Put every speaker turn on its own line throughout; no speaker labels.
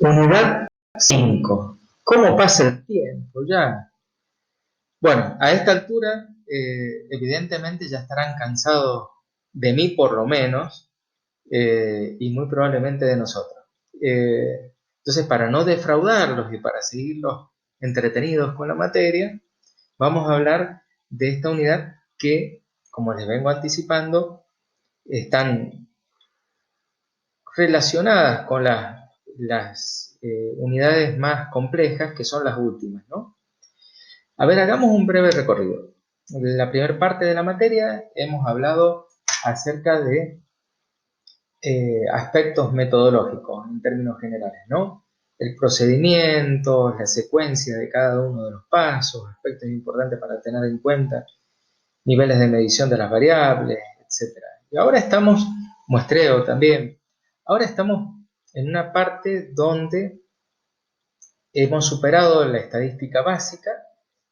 Unidad 5. ¿Cómo pasa el tiempo ya? Bueno, a esta altura, evidentemente ya estarán cansados de mí por lo menos, y muy probablemente de nosotros. Entonces, para no defraudarlos y para seguirlos entretenidos con la materia, vamos a hablar de esta unidad que, como les vengo anticipando, están relacionadas con las unidades más complejas, que son las últimas, ¿no? A ver, hagamos un breve recorrido. En la primera parte de la materia hemos hablado acerca de aspectos metodológicos en términos generales, ¿no? El procedimiento, la secuencia de cada uno de los pasos, aspectos importantes para tener en cuenta, niveles de medición de las variables, etc. Y ahora estamos, muestreo también, ahora estamos en una parte donde hemos superado la estadística básica,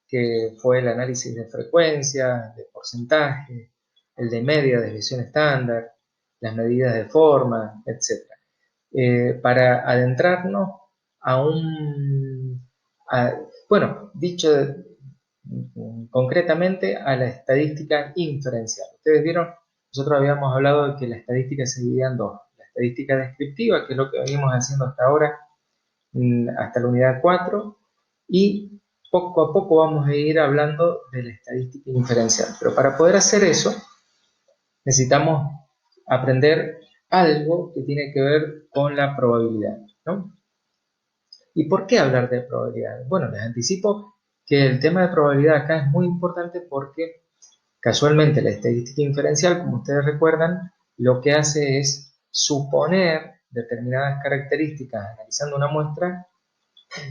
que fue el análisis de frecuencia, de porcentaje, el de media, desviación estándar, las medidas de forma, etc. Para adentrarnos a bueno, dicho concretamente, a la estadística inferencial. Ustedes vieron, nosotros habíamos hablado de que la estadística se dividía en dos: la estadística descriptiva, que es lo que venimos haciendo hasta ahora, hasta la unidad 4, y poco a poco vamos a ir hablando de la estadística inferencial. Pero para poder hacer eso, necesitamos aprender algo que tiene que ver con la probabilidad, ¿no? ¿Y por qué hablar de probabilidad? Bueno, les anticipo que el tema de probabilidad acá es muy importante porque casualmente la estadística inferencial, como ustedes recuerdan, lo que hace es suponer determinadas características, analizando una muestra,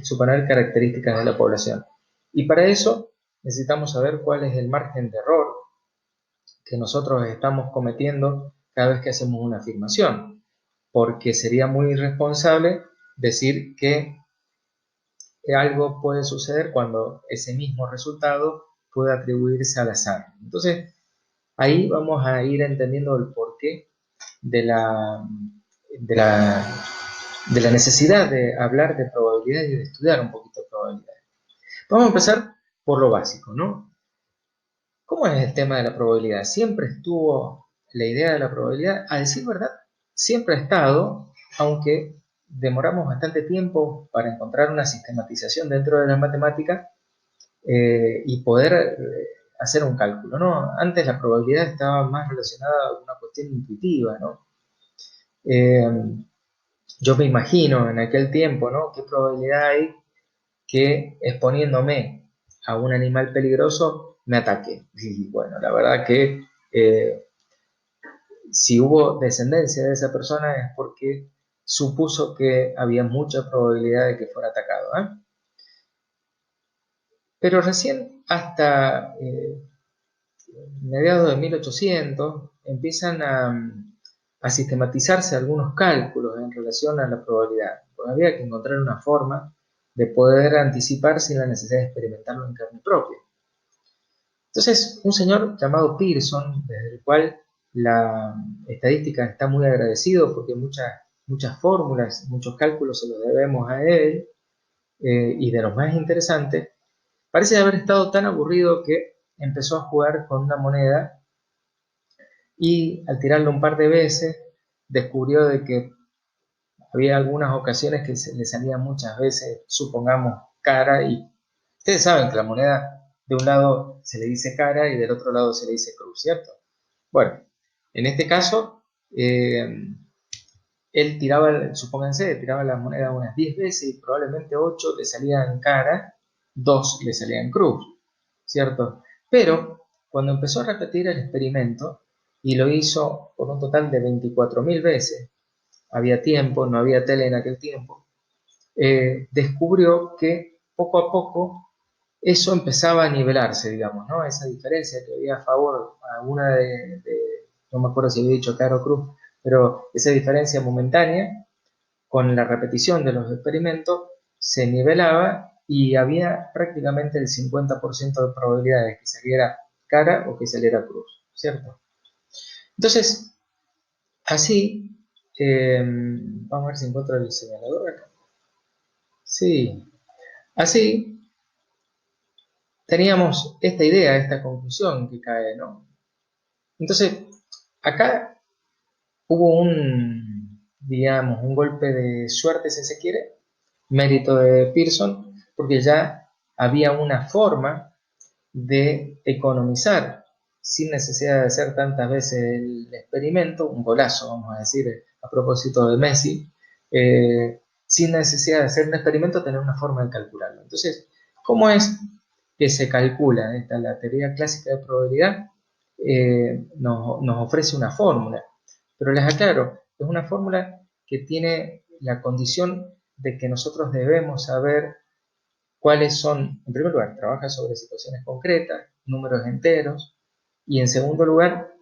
suponer características de la población. Y para eso necesitamos saber cuál es el margen de error que nosotros estamos cometiendo cada vez que hacemos una afirmación, porque sería muy irresponsable decir que algo puede suceder cuando ese mismo resultado puede atribuirse al azar. Entonces, ahí vamos a ir entendiendo el porqué de de la, de la necesidad de hablar de probabilidad y de estudiar un poquito de probabilidad. Vamos a empezar por lo básico, ¿no? ¿Cómo es el tema de la probabilidad? Siempre estuvo la idea de la probabilidad, a decir verdad, siempre ha estado, aunque demoramos bastante tiempo para encontrar una sistematización dentro de la matemática y poder hacer un cálculo, ¿no? Antes la probabilidad estaba más relacionada a una cuestión intuitiva, ¿no? Eh, yo me imagino en aquel tiempo, ¿no? ¿Qué probabilidad hay que exponiéndome a un animal peligroso me ataque? Y bueno, la verdad que eh, si hubo descendencia de esa persona es porque supuso que había mucha probabilidad de que fuera atacado, ¿eh? Pero recién hasta mediados de 1800 empiezan a sistematizarse algunos cálculos en relación a la probabilidad. Pues había que encontrar una forma de poder anticipar sin la necesidad de experimentarlo en carne propia. Entonces, un señor llamado Pearson, desde el cual la estadística está muy agradecido porque muchas fórmulas, muchos cálculos se los debemos a él, y de los más interesantes, parece haber estado tan aburrido que empezó a jugar con una moneda y al tirarlo un par de veces descubrió de que había algunas ocasiones que le salían muchas veces, supongamos, cara, y ustedes saben que la moneda de un lado se le dice cara y del otro lado se le dice cruz, ¿cierto? Bueno, en este caso, él tiraba, supónganse, tiraba la moneda unas 10 veces y probablemente 8 le salían cara, 2 le salían cruz, ¿cierto? Pero cuando empezó a repetir el experimento, y lo hizo por un total de 24.000 veces, había tiempo, no había tele en aquel tiempo, descubrió que poco a poco eso empezaba a nivelarse, digamos, ¿no? Esa diferencia que había a favor a una no me acuerdo si había dicho cara o cruz, pero esa diferencia momentánea, con la repetición de los experimentos, se nivelaba y había prácticamente el 50% de probabilidades que saliera cara o que saliera cruz, ¿cierto? Entonces, así, vamos a ver si encuentro el señalador acá. Sí, así teníamos esta idea, esta conclusión que cae, ¿no? Entonces, acá hubo digamos, un golpe de suerte, si se quiere, mérito de Pearson, porque ya había una forma de economizar sin necesidad de hacer tantas veces el experimento, un golazo, vamos a decir, a propósito de Messi, sin necesidad de hacer un experimento, tener una forma de calcularlo. Entonces, ¿cómo es que se calcula? La teoría clásica de probabilidad nos ofrece una fórmula, pero les aclaro, es una fórmula que tiene la condición de que nosotros debemos saber cuáles son, en primer lugar, trabaja sobre situaciones concretas, números enteros, y en segundo lugar,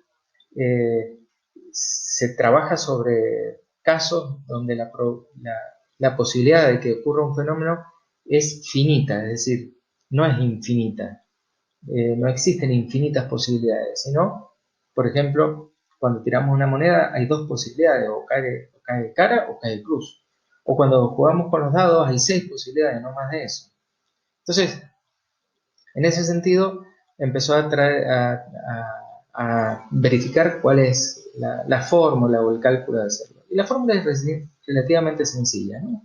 eh, se trabaja sobre casos donde la posibilidad de que ocurra un fenómeno es finita, es decir, no es infinita. No existen infinitas posibilidades, sino, por ejemplo, cuando tiramos una moneda hay dos posibilidades, o cae cara o cae cruz. O cuando jugamos con los dados hay 6 posibilidades, no más de eso. Entonces, en ese sentido, empezó a verificar cuál es la fórmula o el cálculo de hacerlo. Y la fórmula es relativamente sencilla, ¿no?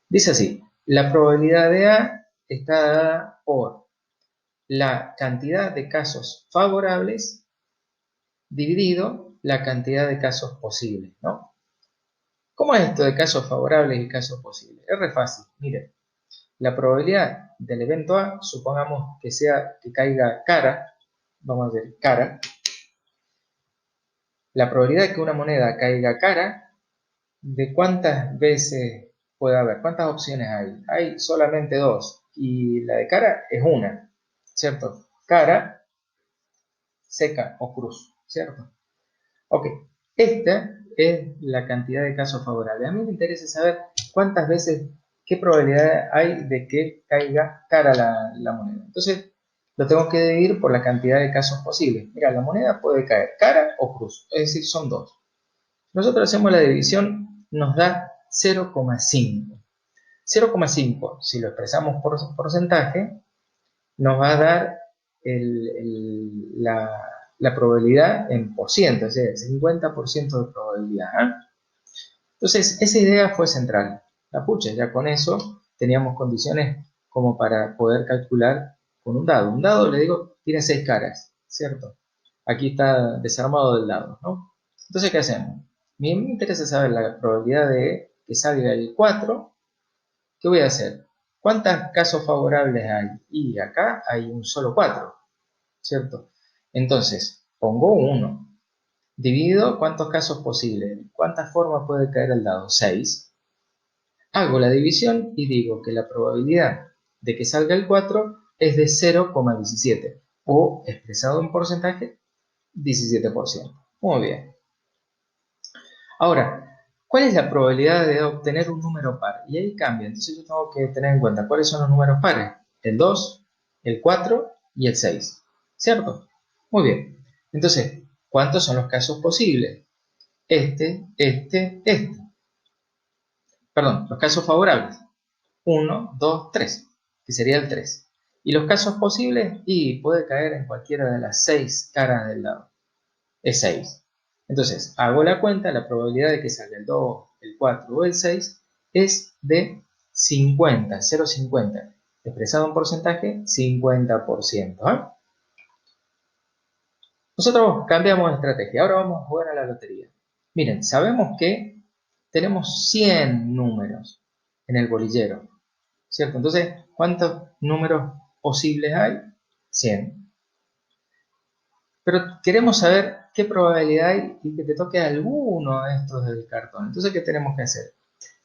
Dice así, la probabilidad de A está dada por la cantidad de casos favorables dividido la cantidad de casos posibles, ¿no? ¿Cómo es esto de casos favorables y casos posibles? Es re fácil, miren. La probabilidad del evento A, supongamos que sea que caiga cara, vamos a ver cara, la probabilidad de que una moneda caiga cara, ¿de cuántas veces puede haber? ¿Cuántas opciones hay? Hay solamente dos, y la de cara es una, ¿cierto? Cara, seca o cruz, ¿cierto? Ok, esta es la cantidad de casos favorables. A mí me interesa saber cuántas veces, qué probabilidad hay de que caiga cara la moneda. Entonces, lo tengo que dividir por la cantidad de casos posibles. Mira, la moneda puede caer cara o cruz, es decir, son dos. Nosotros hacemos la división, nos da 0,5. 0,5, si lo expresamos por porcentaje, nos va a dar la probabilidad en por ciento, o sea, el 50% de probabilidad. ¿Eh? Entonces, esa idea fue central. La pucha, ya con eso teníamos condiciones como para poder calcular con un dado. Un dado, le digo, tiene 6 caras, ¿cierto? Aquí está desarmado del dado, ¿no? Entonces, ¿qué hacemos? A mí me interesa saber la probabilidad de que salga el 4. ¿Qué voy a hacer? ¿Cuántos casos favorables hay? Y acá hay un solo 4, ¿cierto? Entonces, pongo 1. Divido cuántos casos posibles. ¿Cuántas formas puede caer el dado? 6. Hago la división y digo que la probabilidad de que salga el 4 es de 0,17. O, expresado en porcentaje, 17%. Muy bien. Ahora, ¿cuál es la probabilidad de obtener un número par? Y ahí cambia. Entonces yo tengo que tener en cuenta cuáles son los números pares. El 2, el 4 y el 6. ¿Cierto? Muy bien. Entonces, ¿cuántos son los casos posibles? Este. Perdón, los casos favorables. 1, 2, 3, que sería el 3. Y los casos posibles, y puede caer en cualquiera de las 6 caras del dado. Es 6. Entonces, hago la cuenta, la probabilidad de que salga el 2, el 4 o el 6 es de 50, 0,50. Expresado en porcentaje, 50%. ¿Eh? Nosotros cambiamos de estrategia. Ahora vamos a jugar a la lotería. Miren, sabemos que tenemos 100 números en el bolillero, ¿cierto? Entonces, ¿cuántos números posibles hay? 100. Pero queremos saber qué probabilidad hay y que te toque alguno de estos del cartón. Entonces, ¿qué tenemos que hacer?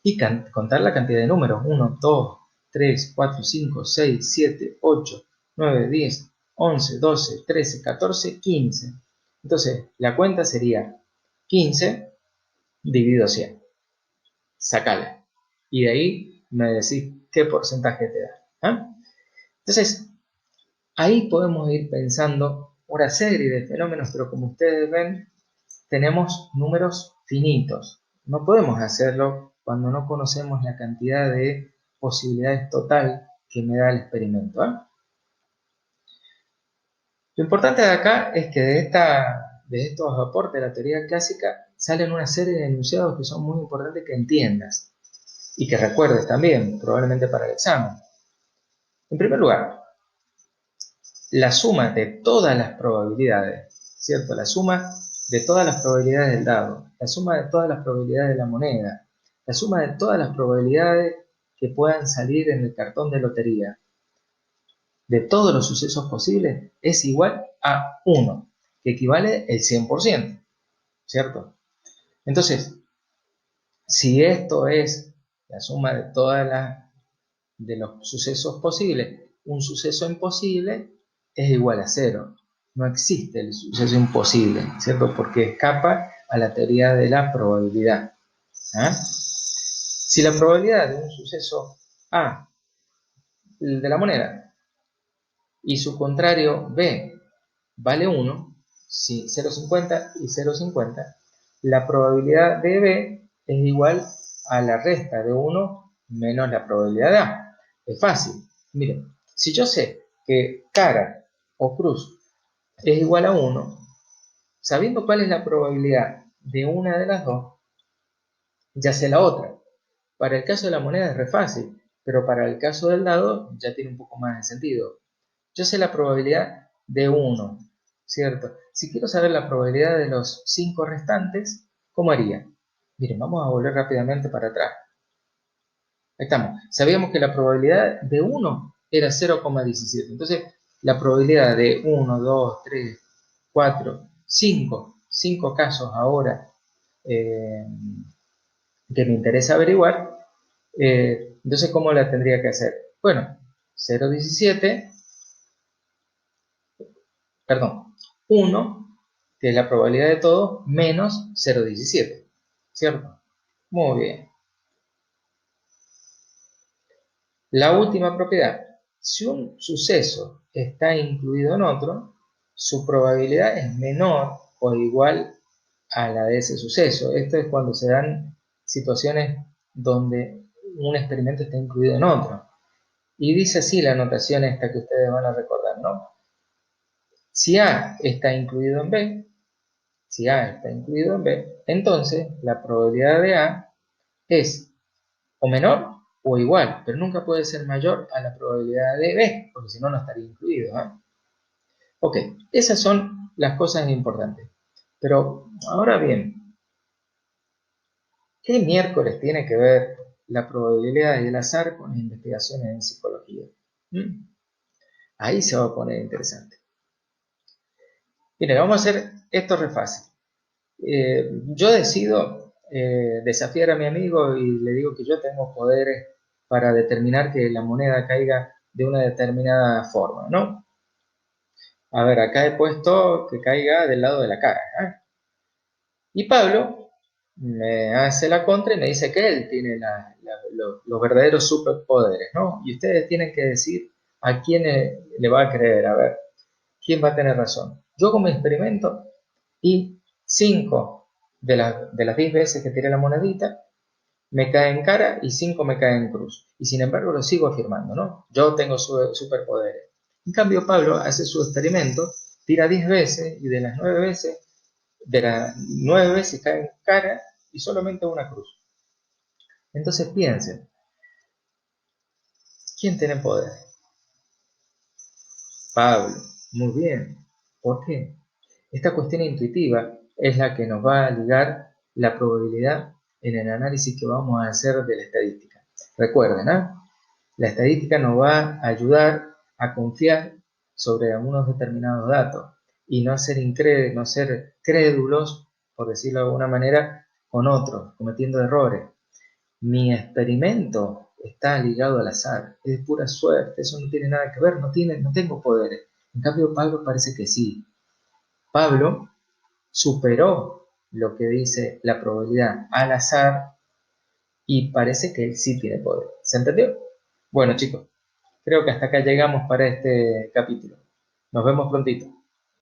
Y contar la cantidad de números. 1, 2, 3, 4, 5, 6, 7, 8, 9, 10, 11, 12, 13, 14, 15. Entonces, la cuenta sería 15 dividido 100. Sacala. Y de ahí me decís qué porcentaje te da. ¿Eh? Entonces, ahí podemos ir pensando una serie de fenómenos, pero como ustedes ven, tenemos números finitos. No podemos hacerlo cuando no conocemos la cantidad de posibilidades total que me da el experimento, ¿eh? Lo importante de acá es que de estos aportes de la teoría clásica salen una serie de enunciados que son muy importantes que entiendas y que recuerdes también, probablemente para el examen. En primer lugar, la suma de todas las probabilidades, ¿cierto? La suma de todas las probabilidades del dado, la suma de todas las probabilidades de la moneda, la suma de todas las probabilidades que puedan salir en el cartón de lotería, de todos los sucesos posibles, es igual a 1, que equivale al 100%, ¿cierto? Entonces, si esto es la suma de los sucesos posibles, un suceso imposible es igual a 0. No existe el suceso imposible, ¿cierto? Porque escapa a la teoría de la probabilidad. ¿Ah? Si la probabilidad de un suceso A, de la moneda, y su contrario B vale 1, si 0,50 y 0,50, la probabilidad de B es igual a la resta de 1 menos la probabilidad de A. Es fácil. Miren, si yo sé que cara o cruz es igual a 1, sabiendo cuál es la probabilidad de una de las dos, ya sé la otra. Para el caso de la moneda es re fácil, pero para el caso del dado ya tiene un poco más de sentido. Yo sé la probabilidad de 1, ¿cierto? Si quiero saber la probabilidad de los 5 restantes, ¿cómo haría? Miren, vamos a volver rápidamente para atrás. Ahí estamos. Sabíamos que la probabilidad de 1 era 0,17. Entonces, la probabilidad de 1, 2, 3, 4, 5 casos ahora que me interesa averiguar, entonces, ¿cómo la tendría que hacer? Bueno, 0,17, perdón, 1, que es la probabilidad de todo, menos 0,17, ¿cierto? Muy bien. La última propiedad. Si un suceso está incluido en otro, su probabilidad es menor o igual a la de ese suceso. Esto es cuando se dan situaciones donde un experimento está incluido en otro. Y dice así la notación esta que ustedes van a recordar, ¿no? Si A está incluido en B, si A está incluido en B, entonces la probabilidad de A es o menor o igual, pero nunca puede ser mayor a la probabilidad de B, porque si no, no estaría incluido, ¿eh? Ok, esas son las cosas importantes. Pero ahora bien, ¿qué miércoles tiene que ver la probabilidad y el azar con las investigaciones en psicología? ¿Mm? Ahí se va a poner interesante. Miren, vamos a hacer esto re fácil. Yo decido desafiar a mi amigo y le digo que yo tengo poderes para determinar que la moneda caiga de una determinada forma, ¿no? A ver, acá he puesto que caiga del lado de la cara, ¿eh? Y Pablo me hace la contra y me dice que él tiene los verdaderos superpoderes, ¿no? Y ustedes tienen que decir a quién le va a creer, a ver, quién va a tener razón. Yo como experimento y 5 de las 10 veces que tiré la monedita me cae en cara y 5 me caen en cruz. Y sin embargo lo sigo afirmando, ¿no? Yo tengo superpoderes. En cambio Pablo hace su experimento, tira 10 veces y de las 9 veces cae en cara y solamente una cruz. Entonces piensen, ¿quién tiene poder? Pablo. Muy bien. ¿Por qué? Esta cuestión intuitiva es la que nos va a ligar la probabilidad en el análisis que vamos a hacer de la estadística. Recuerden, ¿eh? La estadística nos va a ayudar a confiar sobre algunos determinados datos y no ser crédulos, por decirlo de alguna manera, con otros, cometiendo errores. Mi experimento está ligado al azar, es pura suerte, eso no tiene nada que ver, no tengo poderes. En cambio, Pablo parece que sí. Pablo superó lo que dice la probabilidad al azar y parece que él sí tiene poder. ¿Se entendió? Bueno, chicos, creo que hasta acá llegamos para este capítulo. Nos vemos prontito.